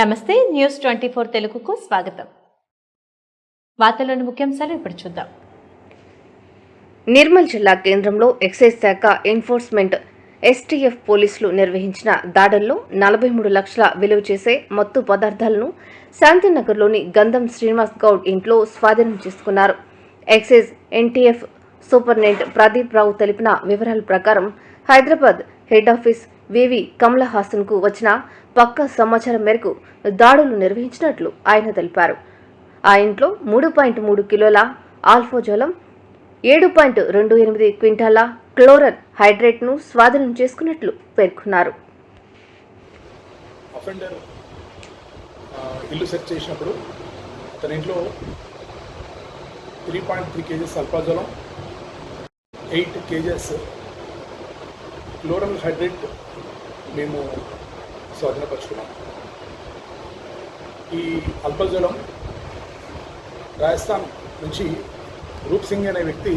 నమస్తే న్యూస్ 24 తెలుగుకు స్వాగతం. వార్తల్లోని ముఖ్యాంశాలు ఇప్పుడు చూద్దాం. నిర్మల్ జిల్లా కేంద్రంలో ఎక్సైజ్ శాఖ ఎన్ఫోర్స్మెంట్ ఎస్టీఎఫ్ పోలీసులు నిర్వహించిన దాడుల్లో 43 లక్షల విలువ చేసే మత్తు పదార్థాలను శాంతినగర్లోని గంధం శ్రీనివాస్ గౌడ్ ఇంట్లో స్వాధీనం చేసుకున్నారు. ఎక్సైజ్ ఎన్టీఎఫ్ సూపరింటెండెంట్ ప్రదీప్ రావు తెలిపిన వివరాల ప్రకారం హైదరాబాద్ హెడ్ ఆఫీస్ వివి కమల హాసన్ కు వచ్చిన పక్కా సమాచారం మేరకు దాడులు నిర్వహించినట్లు ఆయన తెలిపారు. ఆ ఇంట్లో 3.3 కిలోల ఆల్ఫోజోలం, 7.28 క్వింటాల క్లోరర్ హైడ్రేట్ ను స్వాధీనం చేసుకున్నట్లు పేర్కొన్నారు. అఫెండర్ ఇల్లు సెర్చ్ చేసినప్పుడు తన ఇంట్లో 3.3 కేజెస్ అల్ఫాజోలం, 8 కేజెస్ క్లోరల్ హైడ్రేట్ మేము స్వాధీనపరుచుకున్నాం. ఈ అల్ఫాజోలం రాజస్థాన్ నుంచి రూప్ సింగ్ అనే వ్యక్తి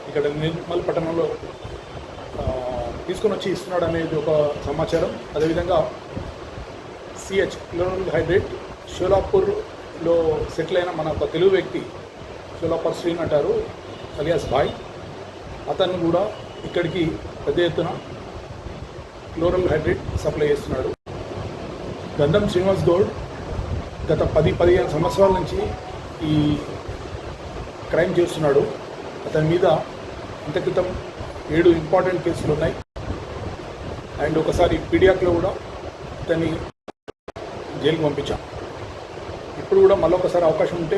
ఇక్కడ నిర్మల్ పట్టణంలో తీసుకొని వచ్చి ఇస్తున్నాడు అనేది ఒక సమాచారం. అదేవిధంగా సిహెచ్ క్లోరల్ హైడ్రేట్ షోలాపూర్లో సెటిల్ అయిన మన ఒక తెలుగు వ్యక్తి షోలాపూర్ శ్రీన్ అంటారు, అలియాస్ భాయ్, అతను కూడా ఇక్కడికి పెద్ద ఎత్తున క్లోరల్ హైడ్రేట్ సప్లై చేస్తున్నాడు. గంధం శ్రీనివాస్ గౌడ్ గత 10-15 సంవత్సరాల నుంచి ఈ క్రైమ్ చేస్తున్నాడు. అతని మీద ఇంత క్రితం 7 ఇంపార్టెంట్ కేసులు ఉన్నాయి. అండ్ ఒకసారి పీడియాక్లో కూడా అతన్ని జైలుకి పంపించాం. ఇప్పుడు కూడా మళ్ళీ ఒకసారి అవకాశం ఉంటే